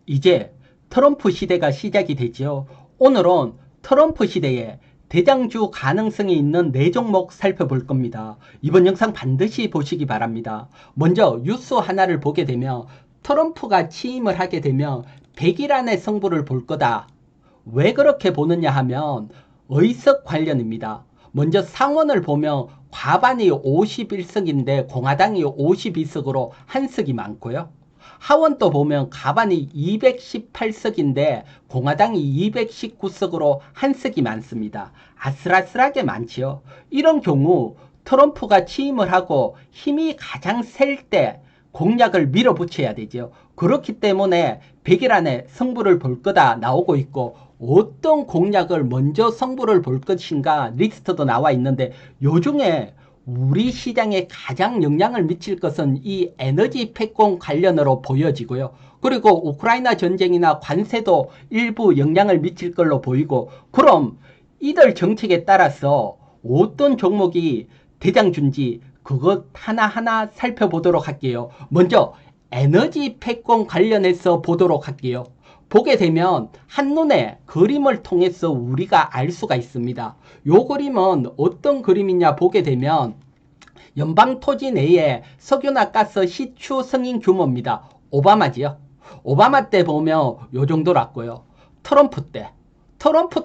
이제 트럼프 시대가 시작이 되죠. 오늘은 트럼프 시대에 대장주 가능성이 있는 4종목 살펴볼 겁니다. 이번 영상 반드시 보시기 바랍니다. 먼저 뉴스 하나를 보게 되면 트럼프가 취임을 하게 되면 100일 안에 승부를 볼 거다. 왜 그렇게 보느냐 하면 의석 관련입니다. 먼저 상원을 보면 과반이 51석인데 공화당이 52석으로 한 석이 많고요. 하원도 보면 과반이 218석인데 공화당이 219석으로 한 석이 많습니다. 아슬아슬하게 많지요. 이런 경우 트럼프가 취임을 하고 힘이 가장 셀 때 공약을 밀어붙여야 되죠. 그렇기 때문에 100일 안에 승부를 볼 거다 나오고 있고, 어떤 공약을 먼저 승부를 볼 것인가 리스트도 나와 있는데, 요중에 우리 시장에 가장 영향을 미칠 것은 이 에너지 패권 관련으로 보여지고요. 그리고 우크라이나 전쟁이나 관세도 일부 영향을 미칠 걸로 보이고, 그럼 이들 정책에 따라서 어떤 종목이 대장주인지 그것 하나하나 살펴보도록 할게요. 먼저 에너지 패권 관련해서 보도록 할게요. 보게 되면 한눈에 그림을 통해서 우리가 알 수가 있습니다. 요 그림은 어떤 그림이냐 보게 되면 연방토지 내에 석유나 가스 시추 승인 규모입니다. 오바마지요. 오바마 때 보면 요 정도랐고요. 트럼프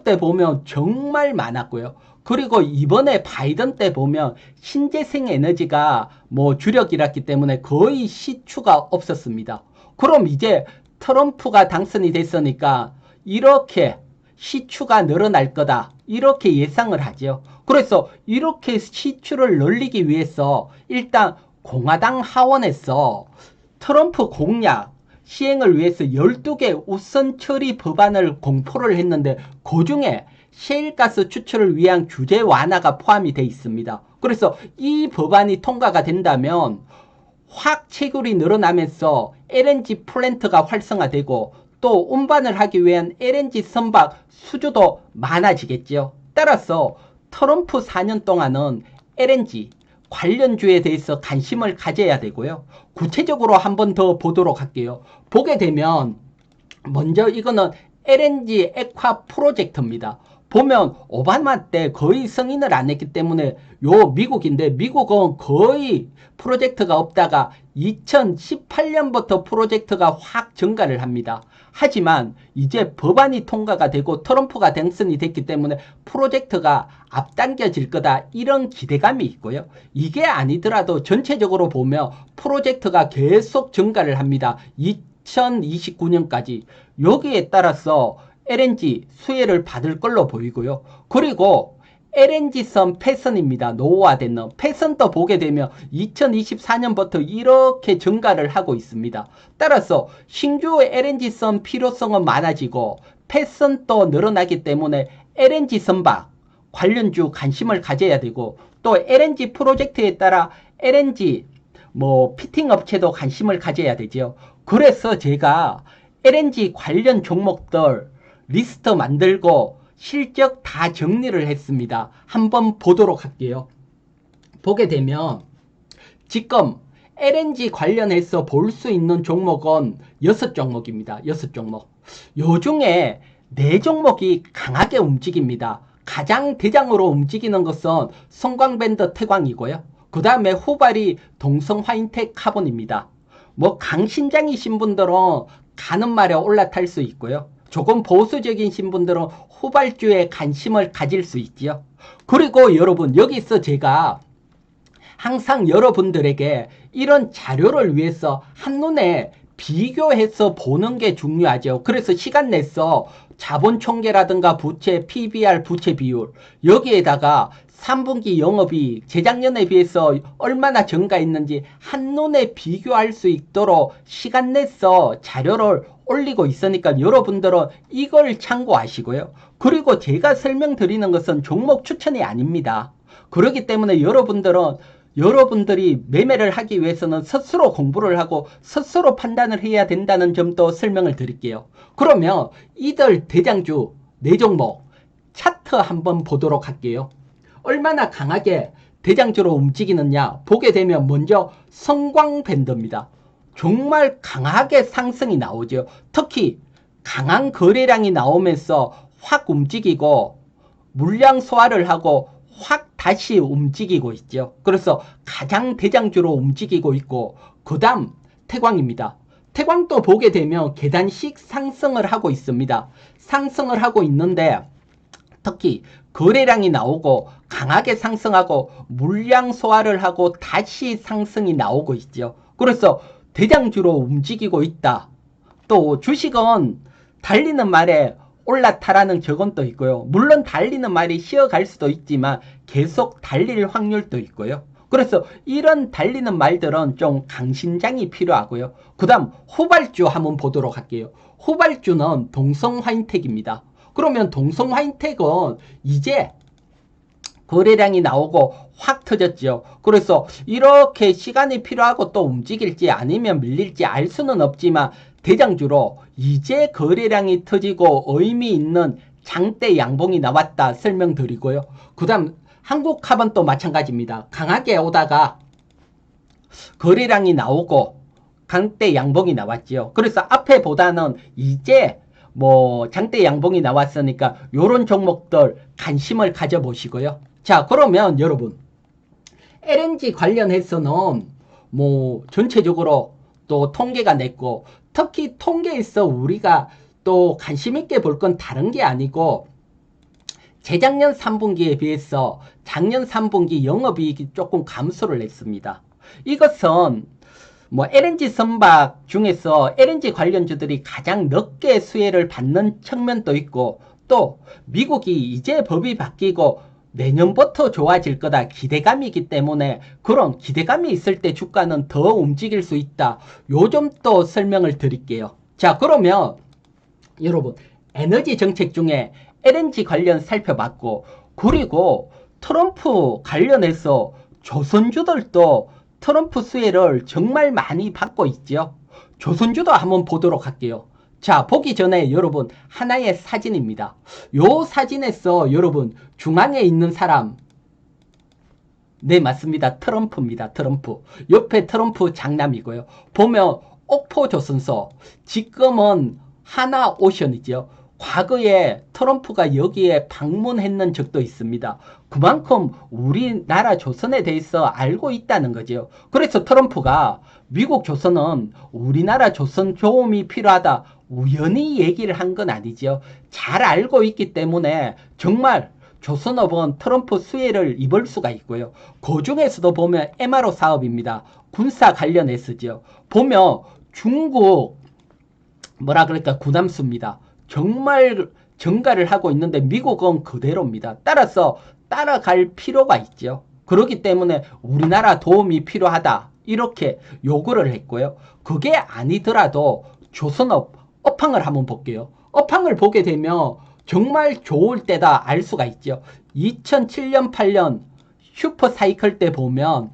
때 보면 정말 많았고요. 그리고 이번에 바이든 때 보면 신재생 에너지가 주력이랐기 때문에 거의 시추가 없었습니다. 그럼 이제 트럼프가 당선이 됐으니까 이렇게 시추가 늘어날 거다, 이렇게 예상을 하죠. 그래서 이렇게 시추를 늘리기 위해서 일단 공화당 하원에서 트럼프 공약 시행을 위해서 12개 우선 처리 법안을 공포를 했는데, 그 중에 셰일가스 추출을 위한 규제 완화가 포함이 되어 있습니다. 그래서 이 법안이 통과가 된다면 확 채굴이 늘어나면서 LNG 플랜트가 활성화되고, 또 운반을 하기 위한 LNG 선박 수주도 많아지겠죠. 따라서 트럼프 4년 동안은 LNG 관련주에 대해서 관심을 가져야 되고요. 구체적으로 한 번 더 보도록 할게요. 보게 되면 먼저 이거는 LNG 액화 프로젝트입니다. 보면 오바마 때 거의 승인을 안 했기 때문에 요 미국인데, 미국은 거의 프로젝트가 없다가 2018년부터 프로젝트가 확 증가를 합니다. 하지만 이제 법안이 통과가 되고 트럼프가 당선이 됐기 때문에 프로젝트가 앞당겨질 거다, 이런 기대감이 있고요. 이게 아니더라도 전체적으로 보면 프로젝트가 계속 증가를 합니다. 2029년까지. 여기에 따라서 LNG 수혜를 받을 걸로 보이고요. 그리고 LNG선 패선입니다. 노후화된 패선도 보게 되면 2024년부터 이렇게 증가를 하고 있습니다. 따라서 신규 LNG선 필요성은 많아지고 패선도 늘어나기 때문에 LNG 선박 관련주 관심을 가져야 되고, 또 LNG 프로젝트에 따라 LNG 피팅 업체도 관심을 가져야 되죠. 그래서 제가 LNG 관련 종목들 리스트 만들고 실적 다 정리를 했습니다. 한번 보도록 할게요. 보게 되면 지금 LNG 관련해서 볼 수 있는 종목은 6종목입니다. 6종목. 요 중에 4종목이 강하게 움직입니다. 가장 대장으로 움직이는 것은 성광밴드 태광이고요. 그 다음에 후발이 동성 화인텍 카본입니다. 강심장이신 분들은 가는 말에 올라탈 수 있고요. 조금 보수적인 분들은 후발주에 관심을 가질 수 있지요. 그리고 여러분, 여기서 제가 항상 여러분들에게 이런 자료를 위해서 한눈에 비교해서 보는 게 중요하죠. 그래서 시간 내서 자본 총계라든가 부채, PBR 부채 비율, 여기에다가 3분기 영업이 재작년에 비해서 얼마나 증가했는지 한눈에 비교할 수 있도록 시간 내서 자료를 올리고 있으니까 여러분들은 이걸 참고하시고요. 그리고 제가 설명드리는 것은 종목 추천이 아닙니다. 그렇기 때문에 여러분들이 매매를 하기 위해서는 스스로 공부를 하고 스스로 판단을 해야 된다는 점도 설명을 드릴게요. 그러면 이들 대장주 4종목 차트 한번 보도록 할게요. 얼마나 강하게 대장주로 움직이느냐 보게 되면 먼저 성광밴드입니다. 정말 강하게 상승이 나오죠. 특히 강한 거래량이 나오면서 확 움직이고 물량 소화를 하고 확 다시 움직이고 있죠. 그래서 가장 대장주로 움직이고 있고, 그 다음 태광입니다. 태광도 보게 되면 계단식 상승을 하고 있습니다. 상승을 하고 있는데 특히 거래량이 나오고 강하게 상승하고 물량 소화를 하고 다시 상승이 나오고 있죠. 그래서 대장주로 움직이고 있다. 또 주식은 달리는 말에 올라타라는 격언도 있고요. 물론 달리는 말이 쉬어갈 수도 있지만 계속 달릴 확률도 있고요. 그래서 이런 달리는 말들은 좀 강심장이 필요하고요. 그 다음 후발주 한번 보도록 할게요. 후발주는 동성화인텍입니다. 그러면 동성화인텍은 이제 거래량이 나오고 확 터졌죠. 그래서 이렇게 시간이 필요하고 또 움직일지 아니면 밀릴지 알 수는 없지만 대장주로 이제 거래량이 터지고 의미 있는 장대 양봉이 나왔다 설명드리고요. 그 다음 한국카본도 마찬가지입니다. 강하게 오다가 거래량이 나오고 장대 양봉이 나왔죠. 그래서 앞에 보다는 이제 뭐 장대 양봉이 나왔으니까 요런 종목들 관심을 가져보시고요. 자, 그러면 여러분 LNG 관련해서는 뭐 전체적으로 또 통계가 냈고, 특히 통계에서 우리가 또 관심 있게 볼 건 다른 게 아니고 재작년 3분기에 비해서 작년 3분기 영업이익이 조금 감소를 했습니다. 이것은 뭐 LNG 선박 중에서 LNG 관련주들이 가장 늦게 수혜를 받는 측면도 있고, 또 미국이 이제 법이 바뀌고 내년부터 좋아질 거다 기대감이기 때문에 그런 기대감이 있을 때 주가는 더 움직일 수 있다. 요 점도 설명을 드릴게요. 자, 그러면 여러분 에너지 정책 중에 LNG 관련 살펴봤고, 그리고 트럼프 관련해서 조선주들도 트럼프 수혜를 정말 많이 받고 있죠. 조선주도 한번 보도록 할게요. 자, 보기 전에 여러분 하나의 사진입니다. 요 사진에서 여러분 중앙에 있는 사람, 네 맞습니다. 트럼프입니다. 트럼프. 옆에 트럼프 장남이고요. 보면 옥포조선소, 지금은 하나오션이죠. 과거에 트럼프가 여기에 방문했는 적도 있습니다. 그만큼 우리나라 조선에 대해서 알고 있다는 거죠. 그래서 트럼프가 미국 조선은 우리나라 조선 도움이 필요하다 우연히 얘기를 한 건 아니죠. 잘 알고 있기 때문에 정말 조선업은 트럼프 수혜를 입을 수가 있고요. 그 중에서도 보면 MRO 사업입니다. 군사 관련해서죠. 보면 중국 뭐라 그럴까 구남수입니다. 정말 증가를 하고 있는데 미국은 그대로입니다. 따라서 따라갈 필요가 있죠. 그렇기 때문에 우리나라 도움이 필요하다 이렇게 요구를 했고요. 그게 아니더라도 조선업 업황을 한번 볼게요. 업황을 보게 되면 정말 좋을 때다 알 수가 있죠. 2007년 8년 슈퍼사이클 때 보면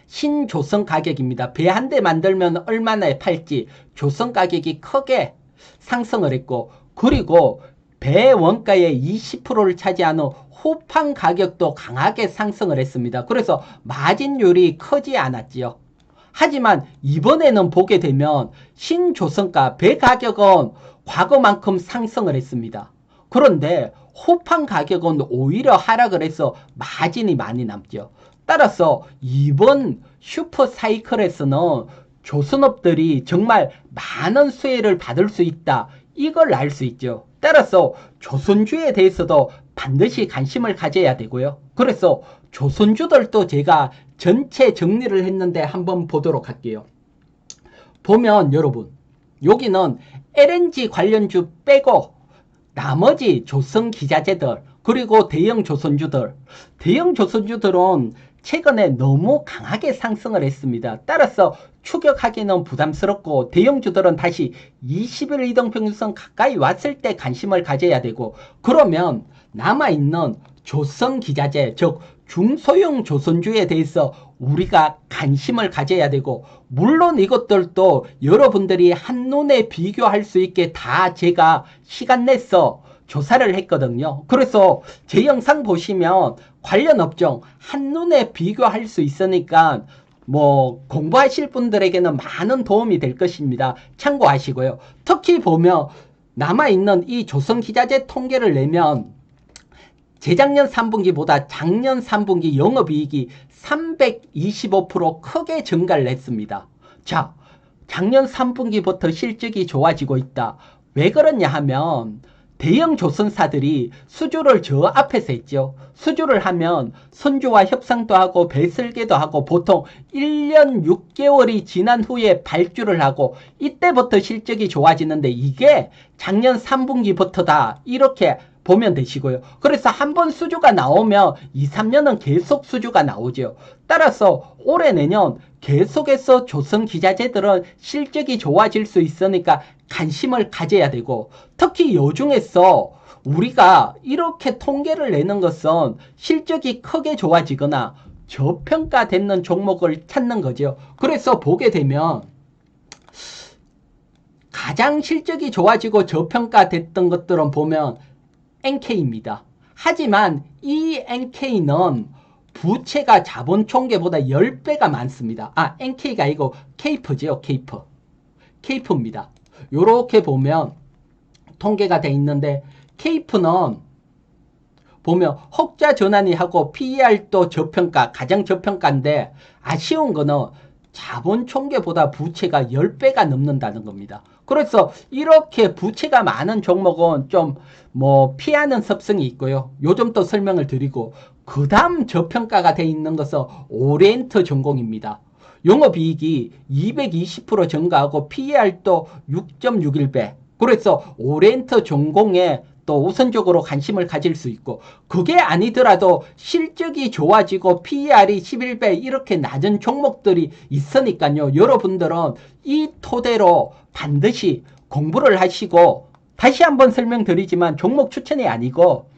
신조선 가격입니다. 배 한 대 만들면 얼마나 팔지 조선 가격이 크게 상승을 했고, 그리고 배 원가의 20%를 차지하는 호판 가격도 강하게 상승을 했습니다. 그래서 마진율이 크지 않았지요. 하지만 이번에는 보게 되면 신조선가 배 가격은 과거만큼 상승을 했습니다. 그런데 호판 가격은 오히려 하락을 해서 마진이 많이 남죠. 따라서 이번 슈퍼사이클에서는 조선업들이 정말 많은 수혜를 받을 수 있다. 이걸 알 수 있죠. 따라서 조선주에 대해서도 반드시 관심을 가져야 되고요. 그래서 조선주들도 제가 전체 정리를 했는데 한번 보도록 할게요. 보면 여러분 여기는 LNG 관련주 빼고 나머지 조선기자재들 그리고 대형 조선주들은 최근에 너무 강하게 상승을 했습니다. 따라서 추격하기는 부담스럽고 대형주들은 다시 20일 이동평균선 가까이 왔을 때 관심을 가져야 되고, 그러면 남아있는 조선기자재 즉 중소형 조선주에 대해서 우리가 관심을 가져야 되고, 물론 이것들도 여러분들이 한눈에 비교할 수 있게 다 제가 시간 내서 조사를 했거든요. 그래서 제 영상 보시면 관련 업종 한눈에 비교할 수 있으니까 뭐 공부하실 분들에게는 많은 도움이 될 것입니다. 참고하시고요. 특히 보면 남아있는 이 조선기자재 통계를 내면 재작년 3분기보다 작년 3분기 영업이익이 325% 크게 증가를 했습니다. 자, 작년 3분기부터 실적이 좋아지고 있다. 왜 그러냐 하면 대형 조선사들이 수주를 저 앞에서 했죠. 수주를 하면 선주와 협상도 하고 배설계도 하고 보통 1년 6개월이 지난 후에 발주를 하고 이때부터 실적이 좋아지는데 이게 작년 3분기부터다. 이렇게 보면 되시고요. 그래서 한번 수주가 나오면 2, 3년은 계속 수주가 나오죠. 따라서 올해 내년 계속해서 조선기자재들은 실적이 좋아질 수 있으니까 관심을 가져야 되고 특히 요중에서 우리가 이렇게 통계를 내는 것은 실적이 크게 좋아지거나 저평가되는 종목을 찾는 거죠. 그래서 보게 되면 가장 실적이 좋아지고 저평가됐던 것들은 보면 NK입니다. 하지만 이 NK는 부채가 자본 총계보다 10배가 많습니다. NK가 아니고 케이프죠. 케이프입니다. 요렇게 보면 통계가 돼 있는데 케이프는 보면 흑자 전환이 하고 PER도 저평가, 가장 저평가인데 아쉬운 거는 자본 총계보다 부채가 10배가 넘는다는 겁니다. 그래서 이렇게 부채가 많은 종목은 좀 뭐 피하는 습성이 있고요. 요즘 또 설명을 드리고 그 다음 저평가가 돼 있는 것은 오리엔트 전공입니다. 영업이익이 220% 증가하고 PER도 6.61배. 그래서 오리엔트 전공에 또 우선적으로 관심을 가질 수 있고 그게 아니더라도 실적이 좋아지고 PER이 11배 이렇게 낮은 종목들이 있으니까요. 여러분들은 이 토대로 반드시 공부를 하시고 다시 한번 설명드리지만 종목 추천이 아니고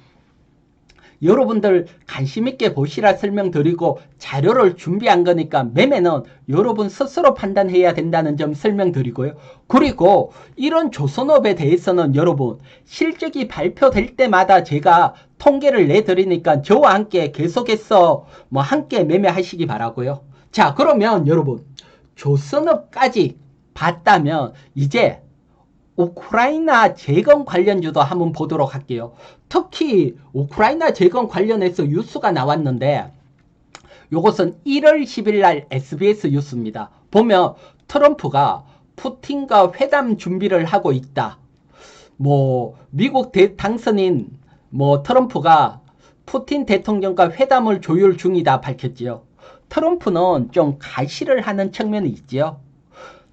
여러분들 관심있게 보시라 설명드리고 자료를 준비한 거니까 매매는 여러분 스스로 판단해야 된다는 점 설명드리고요. 그리고 이런 조선업에 대해서는 여러분 실적이 발표될 때마다 제가 통계를 내드리니까 저와 함께 계속해서 뭐 함께 매매하시기 바라고요. 자, 그러면 여러분 조선업까지 봤다면 이제 우크라이나 재건 관련주도 한번 보도록 할게요. 특히 우크라이나 재건 관련해서 뉴스가 나왔는데 이것은 1월 10일 날 SBS 뉴스입니다. 보면 트럼프가 푸틴과 회담 준비를 하고 있다. 뭐 미국 당선인 뭐 트럼프가 푸틴 대통령과 회담을 조율 중이다 밝혔지요. 트럼프는 좀 가시를 하는 측면이 있지요.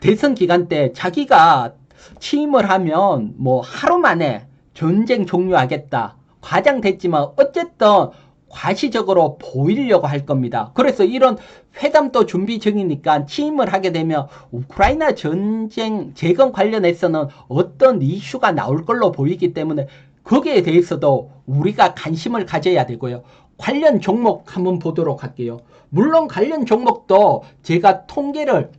대선 기간 때 자기가 취임을 하면 뭐 하루 만에 전쟁 종료하겠다. 과장됐지만 어쨌든 과시적으로 보이려고 할 겁니다. 그래서 이런 회담도 준비 중이니까 취임을 하게 되면 우크라이나 전쟁 재건 관련해서는 어떤 이슈가 나올 걸로 보이기 때문에 거기에 대해서도 우리가 관심을 가져야 되고요. 관련 종목 한번 보도록 할게요. 물론 관련 종목도 제가 통계를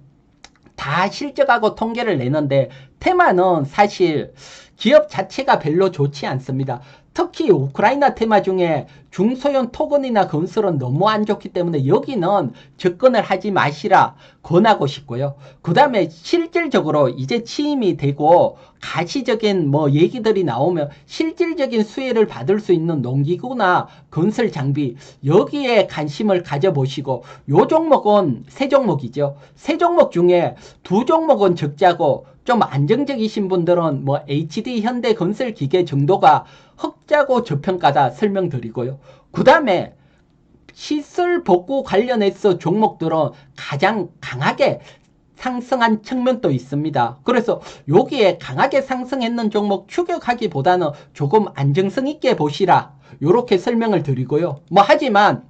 다 실적하고 통계를 내는데 테마는 사실 기업 자체가 별로 좋지 않습니다. 특히 우크라이나 테마 중에 중소형 토건이나 건설은 너무 안 좋기 때문에 여기는 접근을 하지 마시라 권하고 싶고요. 그 다음에 실질적으로 이제 취임이 되고 가시적인 뭐 얘기들이 나오면 실질적인 수혜를 받을 수 있는 농기구나 건설 장비 여기에 관심을 가져보시고 요 종목은 세 종목이죠. 세 종목 중에 두 종목은 적자고 좀 안정적이신 분들은 뭐 HD 현대건설기계 정도가 흑자고 저평가다 설명드리고요. 그 다음에 시설 복구 관련해서 종목들은 가장 강하게 상승한 측면도 있습니다. 그래서 여기에 강하게 상승했는 종목 추격하기보다는 조금 안정성 있게 보시라 이렇게 설명을 드리고요. 뭐 하지만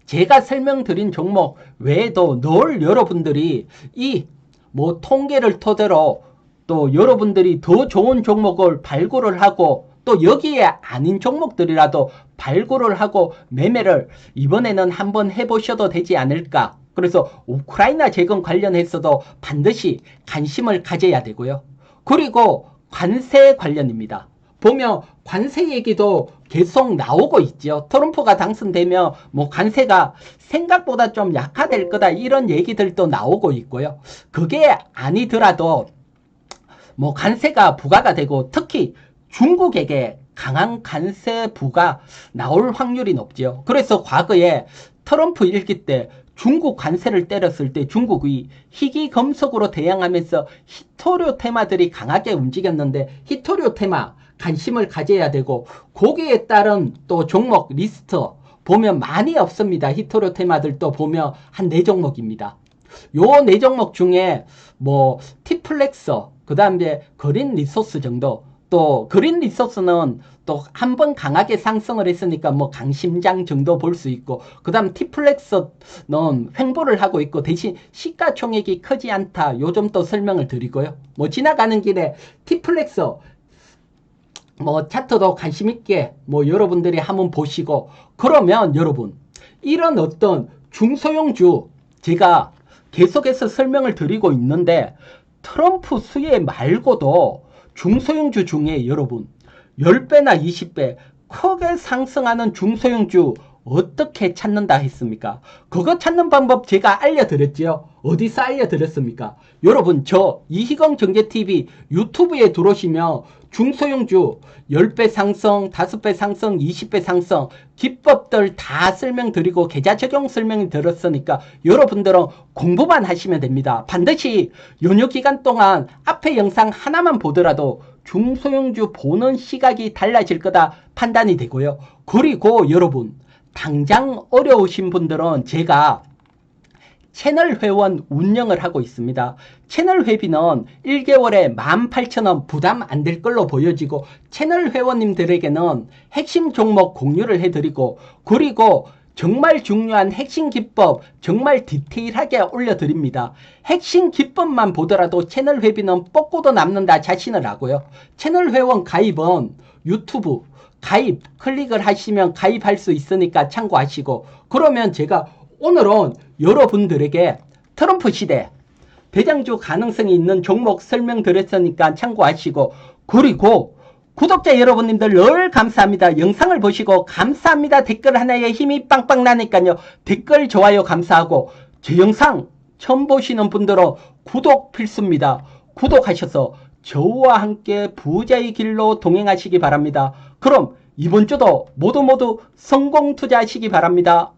제가 설명드린 종목 외에도 늘 여러분들이 이 뭐 통계를 토대로 또 여러분들이 더 좋은 종목을 발굴을 하고 또 여기에 아닌 종목들이라도 발굴을 하고 매매를 이번에는 한번 해보셔도 되지 않을까. 그래서 우크라이나 재건 관련해서도 반드시 관심을 가져야 되고요. 그리고 관세 관련입니다. 보면 관세 얘기도 계속 나오고 있죠. 트럼프가 당선되면 뭐 관세가 생각보다 좀 약화될 거다 이런 얘기들도 나오고 있고요. 그게 아니더라도 뭐 관세가 부과가 되고 특히 중국에게 강한 관세 부가 나올 확률이 높죠. 그래서 과거에 트럼프 일기 때 중국 관세를 때렸을 때 중국이 희귀금속으로 대항하면서 히토류 테마들이 강하게 움직였는데 히토류 테마 관심을 가져야 되고 거기에 따른 또 종목 리스트 보면 많이 없습니다. 히토류 테마들도 보면 한 4종목입니다. 요 4종목 중에 뭐 티플렉서 그 다음에 그린 리소스 정도 또 그린 리소스는 또 한 번 강하게 상승을 했으니까 뭐 강심장 정도 볼 수 있고 그 다음 티플렉스는 횡보를 하고 있고 대신 시가총액이 크지 않다 요점 또 설명을 드리고요. 뭐 지나가는 길에 티플렉스 뭐 차트도 관심 있게 뭐 여러분들이 한번 보시고 그러면 여러분 이런 어떤 중소형주 제가 계속해서 설명을 드리고 있는데 트럼프 수혜 말고도 중소형주 중에 여러분 10배나 20배 크게 상승하는 중소형주 어떻게 찾는다 했습니까? 그거 찾는 방법 제가 알려드렸죠. 어디서 알려드렸습니까? 여러분 저 이희경 정제TV 유튜브에 들어오시면 중소형주 10배 상승, 5배 상승, 20배 상승 기법들 다 설명드리고 계좌 적용 설명 들었으니까 여러분들은 공부만 하시면 됩니다. 반드시 연휴 기간 동안 앞에 영상 하나만 보더라도 중소형주 보는 시각이 달라질 거다 판단이 되고요. 그리고 여러분 당장 어려우신 분들은 제가 채널 회원 운영을 하고 있습니다. 채널 회비는 1개월에 18,000원 부담 안 될 걸로 보여지고 채널 회원님들에게는 핵심 종목 공유를 해드리고 그리고 정말 중요한 핵심 기법 정말 디테일하게 올려드립니다. 핵심 기법만 보더라도 채널 회비는 뽑고도 남는다 자신을 하고요. 채널 회원 가입은 유튜브 가입 클릭을 하시면 가입할 수 있으니까 참고하시고 그러면 제가 오늘은 여러분들에게 트럼프 시대 대장주 가능성이 있는 종목 설명드렸으니까 참고하시고 그리고 구독자 여러분님들 늘 감사합니다. 영상을 보시고 감사합니다. 댓글 하나에 힘이 빵빵 나니까요. 댓글 좋아요 감사하고 제 영상 처음 보시는 분들은 구독 필수입니다. 구독하셔서 저와 함께 부자의 길로 동행하시기 바랍니다. 그럼 이번 주도 모두 성공 투자하시기 바랍니다.